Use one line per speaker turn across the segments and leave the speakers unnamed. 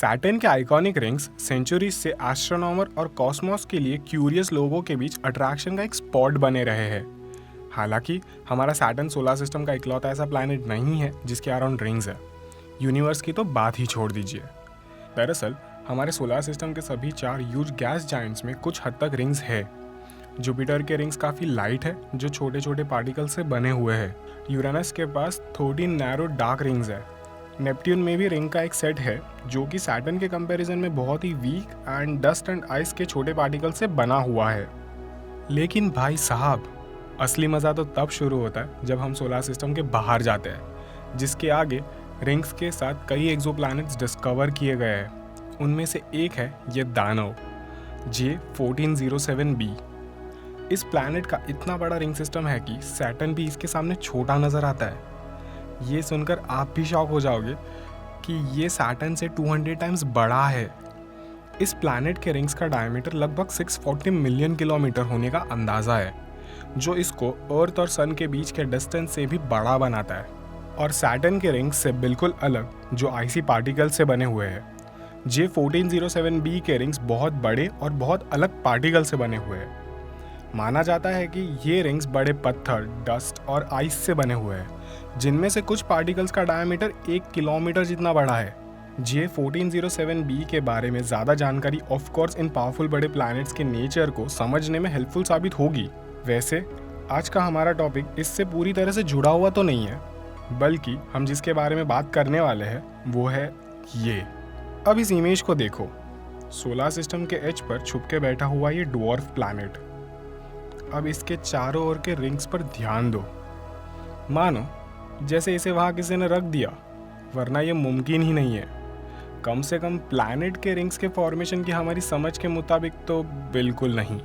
Saturn के iconic rings centuries से astronomer और कॉस्मोस के लिए क्यूरियस लोगों के बीच अट्रैक्शन का एक स्पॉट बने रहे हैं। हालांकि हमारा सैटर्न सोलर सिस्टम का इकलौता ऐसा प्लैनेट नहीं है जिसके अराउंड रिंग्स है। यूनिवर्स की तो बात ही छोड़ दीजिए। दरअसल हमारे सोलर सिस्टम के सभी 4 ह्यूज गैस जायंट्स में कुछ हद तक रिंग्स है। जुपिटर के रिंग्स काफ़ी लाइट है जो छोटे छोटे पार्टिकल से बने हुए हैं। यूरेनस के पास 13 नैरो डार्क रिंग्स है। नेपट्यून में भी रिंग का एक सेट है जो कि सैटर्न के कंपैरिजन में बहुत ही weak and dust and ice के छोटे पार्टिकल से बना हुआ है। लेकिन भाई साहब, असली मज़ा तो तब शुरू होता है जब हम सोलर सिस्टम के बाहर जाते हैं, जिसके आगे रिंग्स के साथ कई एक्सोप्लैनेट्स डिस्कवर किए गए हैं। उनमें से एक है ये दानव J1407b। इस प्लैनेट का इतना बड़ा रिंग सिस्टम है कि सैटर्न भी इसके सामने छोटा नज़र आता है। ये सुनकर आप भी शॉक हो जाओगे कि ये सैटर्न से 200 टाइम्स बड़ा है। इस प्लैनेट के रिंग्स का डायमीटर लगभग 640 मिलियन किलोमीटर होने का अंदाज़ा है, जो इसको अर्थ और सन के बीच के डिस्टेंस से भी बड़ा बनाता है। और सैटर्न के रिंग्स से बिल्कुल अलग जो आइसी पार्टिकल से बने हुए हैं, J1407b के रिंग्स बहुत बड़े और बहुत अलग पार्टिकल से बने हुए हैं। माना जाता है कि ये रिंग्स बड़े पत्थर, डस्ट और आइस से बने हुए हैं, जिनमें से कुछ पार्टिकल्स का डायमीटर 1 किलोमीटर जितना बड़ा है। J1407b के बारे में ज़्यादा जानकारी ऑफ कोर्स इन पावरफुल बड़े प्लैनेट्स के नेचर को समझने में हेल्पफुल साबित होगी। वैसे आज का हमारा टॉपिक इससे पूरी तरह से जुड़ा हुआ तो नहीं है, बल्कि हम जिसके बारे में बात करने वाले हैं वो है ये। अब इस इमेज को देखो। सोलर सिस्टम के एज पर छुप के बैठा हुआ ये ड्वार्फ प्लैनेट। अब इसके चारों ओर के रिंग्स पर ध्यान दो। मानो जैसे इसे वहाँ किसी ने रख दिया, वरना ये मुमकिन ही नहीं है। कम से कम प्लैनेट के रिंग्स के फॉर्मेशन की हमारी समझ के मुताबिक तो बिल्कुल नहीं।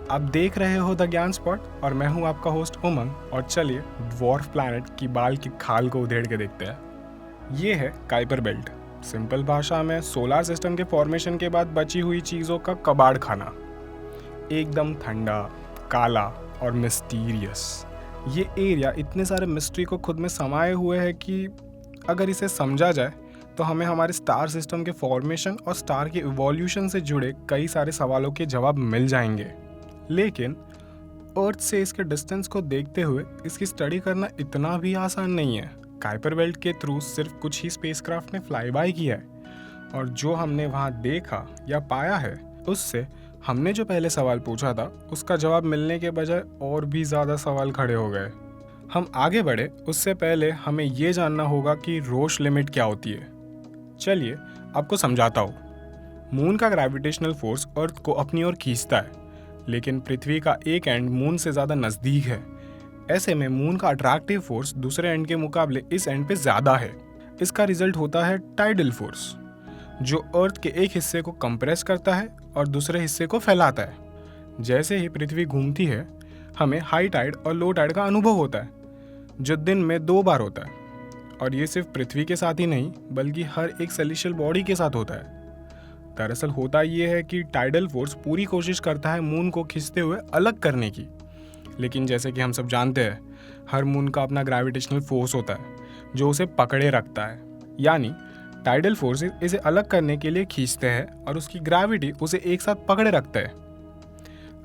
आप देख रहे हो द ज्ञान स्पॉट और मैं हूँ आपका होस्ट उमंग। और चलिए ड्वार्फ प्लैनेट की बाल की खाल को उधेड़ के देखते हैं। ये है काइपर बेल्ट। सिंपल भाषा में सोलर सिस्टम के फॉर्मेशन के बाद बची हुई चीज़ों का कबाड़ खाना। एकदम ठंडा, काला और मिस्टीरियस। ये एरिया इतने सारे मिस्ट्री को खुद में समाये हुए है कि अगर इसे समझा जाए तो हमें हमारे स्टार सिस्टम के फॉर्मेशन और स्टार के इवोल्यूशन से जुड़े कई सारे सवालों के जवाब मिल जाएंगे। लेकिन अर्थ से इसके डिस्टेंस को देखते हुए इसकी स्टडी करना इतना भी आसान नहीं है। काइपर बेल्ट के थ्रू सिर्फ कुछ ही स्पेसक्राफ्ट ने फ्लाई बाय किया है, और जो हमने वहाँ देखा या पाया है उससे हमने जो पहले सवाल पूछा था उसका जवाब मिलने के बजाय और भी ज़्यादा सवाल खड़े हो गए। हम आगे बढ़े उससे पहले हमें ये जानना होगा कि रोश लिमिट क्या होती है। चलिए आपको समझाता हूँ। मून का ग्रेविटेशनल फोर्स अर्थ को अपनी ओर खींचता है, लेकिन पृथ्वी का एक एंड मून से ज़्यादा नज़दीक है। ऐसे में मून का अट्रैक्टिव फोर्स दूसरे एंड के मुकाबले इस एंड पे ज़्यादा है। इसका रिजल्ट होता है टाइडल फोर्स, जो अर्थ के एक हिस्से को कंप्रेस करता है और दूसरे हिस्से को फैलाता है। जैसे ही पृथ्वी घूमती है हमें हाई टाइड और लो टाइड का अनुभव होता है, जो दिन में 2 बार होता है। और ये सिर्फ पृथ्वी के साथ ही नहीं बल्कि हर एक सेलेस्टियल बॉडी के साथ होता है। दरअसल होता ये है कि टाइडल फोर्स पूरी कोशिश करता है मून को खींचते हुए अलग करने की, लेकिन जैसे कि हम सब जानते हैं हर मून का अपना ग्रेविटेशनल फोर्स होता है जो उसे पकड़े रखता है। यानी टाइडल फोर्सेस इसे अलग करने के लिए खींचते हैं और उसकी ग्रेविटी उसे एक साथ पकड़े रखता है।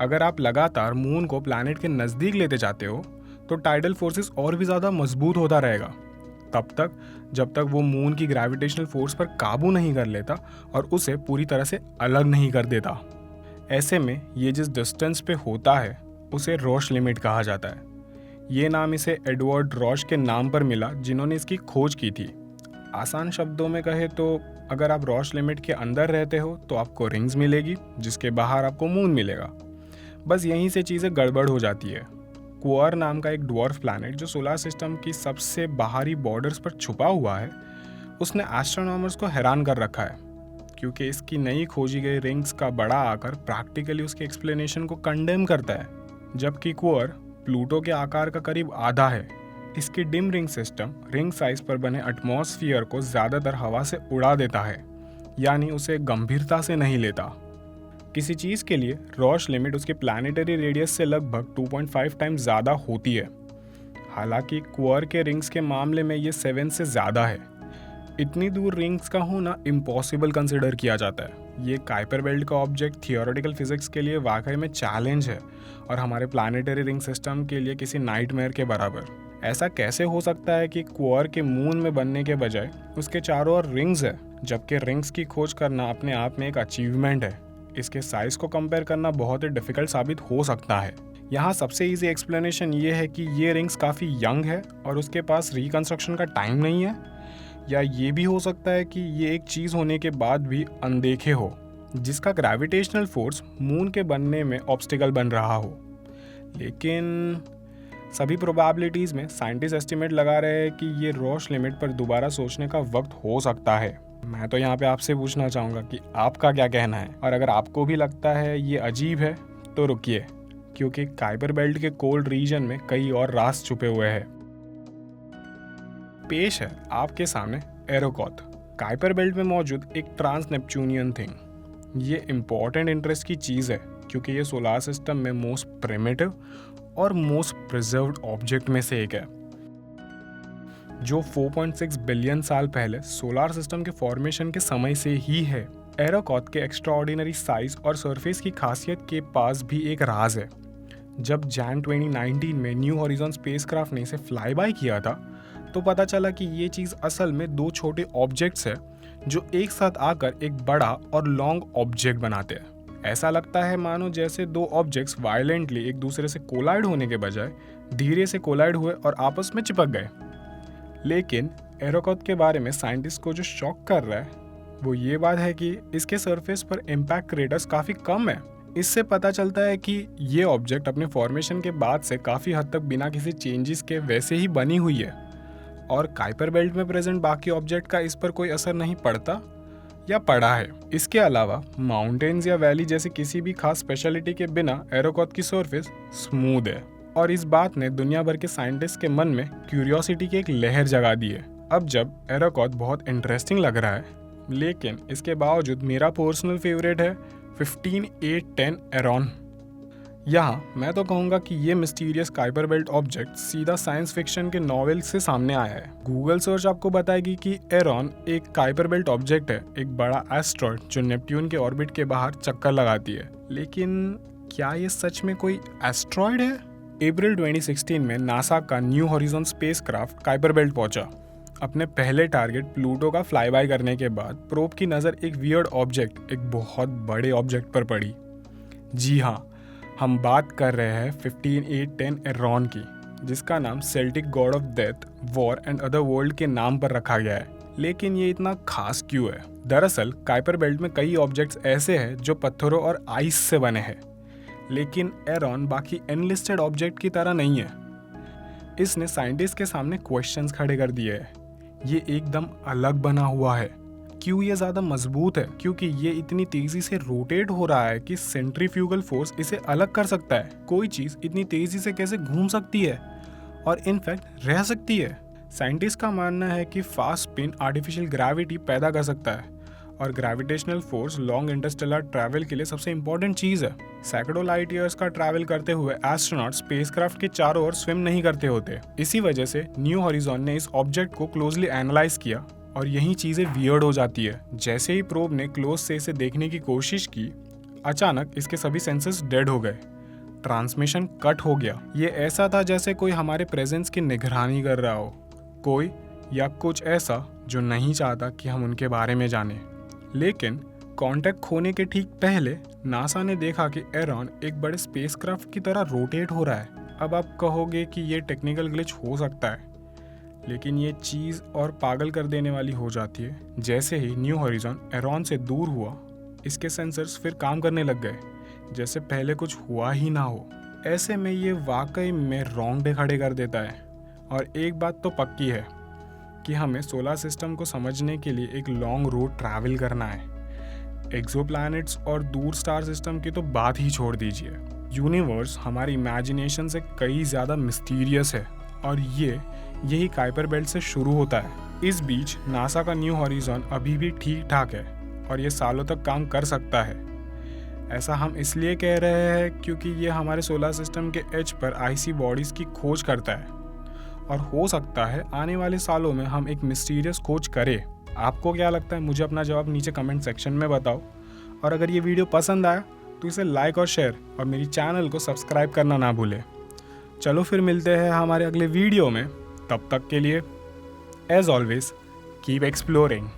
अगर आप लगातार मून को प्लैनेट के नज़दीक लेते जाते हो तो टाइडल फोर्सेस और भी ज़्यादा मजबूत होता रहेगा, तब तक जब तक वो मून की ग्रेविटेशनल फोर्स पर काबू नहीं कर लेता और उसे पूरी तरह से अलग नहीं कर देता। ऐसे में ये जिस डिस्टेंस पे होता है उसे रोश लिमिट कहा जाता है। ये नाम इसे एडवर्ड रॉश के नाम पर मिला, जिन्होंने इसकी खोज की थी। आसान शब्दों में कहे तो अगर आप रोश लिमिट के अंदर रहते हो तो आपको रिंग्स मिलेगी, जिसके बाहर आपको मून मिलेगा। बस यहीं से चीज़ें गड़बड़ हो जाती है। क्वार नाम का एक ड्वार्फ प्लैनेट जो सोलर सिस्टम की सबसे बाहरी बॉर्डर्स पर छुपा हुआ है, उसने एस्ट्रोनॉमर्स को हैरान कर रखा है, क्योंकि इसकी नई खोजी गई रिंग्स का बड़ा आकार प्रैक्टिकली उसके एक्सप्लेनेशन को कंडेम करता है। जबकि क्वार प्लूटो के आकार का करीब आधा है। इसकी dim ring system ring size पर बने एटमॉस्फेयर को ज़्यादातर हवा से उड़ा देता है, यानी उसे गंभीरता से नहीं लेता। किसी चीज़ के लिए रोश लिमिट उसके प्लैनेटरी रेडियस से लगभग 2.5 टाइम्स ज़्यादा होती है। हालांकि क्वार के रिंग्स के मामले में ये 7 से ज़्यादा है। इतनी दूर रिंग्स का होना इम्पॉसिबल कंसिडर किया जाता है। ये काइपर बेल्ट का ऑब्जेक्ट थियोरेटिकल फिजिक्स के लिए वाकई में चैलेंज है और हमारे प्लानिटरी रिंग सिस्टम के लिए किसी नाइटमेयर के बराबर। ऐसा कैसे हो सकता है कि क्वार्क के मून में बनने के बजाय उसके चारों ओर रिंग्स है, जबकि रिंग्स की खोज करना अपने आप में एक अचीवमेंट है। इसके साइज को कंपेयर करना बहुत ही डिफिकल्ट साबित हो सकता है। यहाँ सबसे इजी एक्सप्लेनेशन ये है कि ये रिंग्स काफ़ी यंग है और उसके पास रिकंस्ट्रक्शन का टाइम नहीं है, या ये भी हो सकता है कि ये एक चीज़ होने के बाद भी अनदेखे हो, जिसका ग्रेविटेशनल फोर्स मून के बनने में ऑब्स्टिकल बन रहा हो। लेकिन सभी प्रोबेबिलिटीज़ में साइंटिस्ट एस्टिमेट लगा रहे हैं कि ये रॉश लिमिट पर दोबारा सोचने का वक्त हो सकता है। मैं तो यहाँ पे आपसे पूछना चाहूँगा कि आपका क्या कहना है, और अगर आपको भी लगता है ये अजीब है तो रुकिए, क्योंकि काइपर बेल्ट के कोल्ड रीजन में कई और राज छुपे हुए हैं। पेश है आपके सामने एरोकॉथ, काइपर बेल्ट में मौजूद एक ट्रांस नेपच्यूनियन थिंग। ये इम्पॉर्टेंट इंटरेस्ट की चीज़ है क्योंकि ये सोलार सिस्टम में मोस्ट प्रिमिटिव और मोस्ट प्रिजर्व्ड ऑब्जेक्ट में से एक है, जो 4.6 बिलियन साल पहले सोलार सिस्टम के फॉर्मेशन के समय से ही है। एरोकॉथ के एक्स्ट्राऑर्डिनरी साइज और सरफेस की खासियत के पास भी एक राज है। जब जैन 2019 में न्यू हॉरिजॉन स्पेसक्राफ्ट ने इसे फ्लाई बाय किया था, तो पता चला कि ये चीज़ असल में दो छोटे ऑब्जेक्ट्स हैं जो एक साथ आकर एक बड़ा और लॉन्ग ऑब्जेक्ट बनाते हैं। ऐसा लगता है मानो जैसे दो ऑब्जेक्ट्स वायलेंटली एक दूसरे से कोलाइड होने के बजाय धीरे से कोलाइड हुए और आपस में चिपक गए। लेकिन एरोकॉथ के बारे में साइंटिस्ट को जो शॉक कर रहा है वो ये बात है कि इसके सरफेस पर इम्पैक्ट क्रेटर्स काफ़ी कम है। इससे पता चलता है कि ये ऑब्जेक्ट अपने फॉर्मेशन के बाद से काफ़ी हद तक बिना किसी चेंजेस के वैसे ही बनी हुई है, और काइपर बेल्ट में प्रेजेंट बाकी ऑब्जेक्ट का इस पर कोई असर नहीं पड़ता या पड़ा है। इसके अलावा माउंटेन्स या वैली जैसे किसी भी खास स्पेशलिटी के बिना एरोकॉथ की सरफेस स्मूथ है, और इस बात ने दुनिया भर के साइंटिस्ट के मन में क्यूरियोसिटी की एक लहर जगा दी है। अब जब एरोकॉथ बहुत इंटरेस्टिंग लग रहा है, लेकिन इसके बावजूद मेरा पर्सनल फेवरेट है 15810 एरॉन। यहाँ मैं तो कहूँगा कि ये मिस्टीरियस काइपर बेल्ट ऑब्जेक्ट सीधा साइंस फिक्शन के नॉवेल से सामने आया है। गूगल सर्च आपको बताएगी कि एरॉन एक काइपर बेल्ट ऑब्जेक्ट है, एक बड़ा एस्ट्रॉयड जो नेपट्यून के ऑर्बिट के बाहर चक्कर लगाती है। लेकिन क्या ये सच में कोई एस्ट्रॉयड है? अप्रैल 2016 में नासा का new horizon spacecraft Kuiper belt पहुंचा। अपने पहले टारगेट प्लूटो का फ्लाई बाय करने के बाद प्रोब की नज़र एक वियर्ड ऑब्जेक्ट, एक बहुत बड़े ऑब्जेक्ट पर पड़ी। जी हाँ, हम बात कर रहे हैं 15810 एरॉन की, जिसका नाम Celtic God of death, war and other world के नाम पर रखा गया है। लेकिन ये इतना खास क्यों है? दरअसल काइपर बेल्ट में कई ऑब्जेक्ट्स ऐसे हैं जो पत्थरों और आइस से बने हैं, लेकिन एरॉन बाकी एनलिस्टेड ऑब्जेक्ट की तरह नहीं है। इसने साइंटिस्ट के सामने क्वेश्चंस खड़े कर दिए हैं। ये एकदम अलग बना हुआ है। क्यों ये ज़्यादा मजबूत है? क्योंकि ये इतनी तेज़ी से रोटेट हो रहा है कि सेंट्रीफ्यूगल फोर्स इसे अलग कर सकता है। कोई चीज़ इतनी तेज़ी से कैसे घूम सकती है और इनफैक्ट रह सकती है? साइंटिस्ट का मानना है कि फास्ट स्पिन आर्टिफिशियल ग्रेविटी पैदा कर सकता है, और gravitational force long Interstellar travel के लिए सबसे इंपॉर्टेंट चीज़ है। सैकड़ों लाइट ईयर्स का ट्रैवल करते हुए एस्ट्रोनॉट स्पेसक्राफ्ट के चारों ओर स्विम नहीं करते होते। इसी वजह से न्यू हॉरिजॉन ने इस ऑब्जेक्ट को क्लोजली एनालाइज किया, और यही चीज़ें वियर्ड हो जाती है। जैसे ही प्रोब ने क्लोज से इसे देखने की कोशिश की, अचानक इसके सभी सेंसर्स डेड हो गए। ट्रांसमिशन कट हो गया। ये ऐसा था जैसे कोई हमारे प्रेजेंस की निगरानी कर रहा हो, कोई या कुछ ऐसा जो नहीं चाहता कि हम उनके बारे में जानें। लेकिन कांटेक्ट खोने के ठीक पहले नासा ने देखा कि एरॉन एक बड़े स्पेसक्राफ्ट की तरह रोटेट हो रहा है। अब आप कहोगे कि ये टेक्निकल ग्लिच हो सकता है, लेकिन ये चीज़ और पागल कर देने वाली हो जाती है। जैसे ही न्यू हॉरिजॉन एरॉन से दूर हुआ, इसके सेंसर्स फिर काम करने लग गए जैसे पहले कुछ हुआ ही ना हो। ऐसे में ये वाकई में रोंगटे खड़े कर देता है। और एक बात तो पक्की है कि हमें सोलर सिस्टम को समझने के लिए एक लॉन्ग रोड ट्रैवल करना है। एक्सोप्लैनेट्स और दूर स्टार सिस्टम की तो बात ही छोड़ दीजिए। यूनिवर्स हमारी इमेजिनेशन से कई ज़्यादा मिस्टीरियस है, और यही काइपर बेल्ट से शुरू होता है। इस बीच नासा का न्यू हॉरिजॉन अभी भी ठीक ठाक है, और ये सालों तक काम कर सकता है। ऐसा हम इसलिए कह रहे हैं क्योंकि ये हमारे सोलर सिस्टम के एज पर आइसी बॉडीज़ की खोज करता है, और हो सकता है आने वाले सालों में हम एक मिस्टीरियस खोज करें। आपको क्या लगता है? मुझे अपना जवाब नीचे कमेंट सेक्शन में बताओ। और अगर ये वीडियो पसंद आया तो इसे लाइक और शेयर और मेरी चैनल को सब्सक्राइब करना ना भूलें। चलो फिर मिलते हैं हमारे अगले वीडियो में। तब तक के लिए एज ऑलवेज कीप एक्सप्लोरिंग।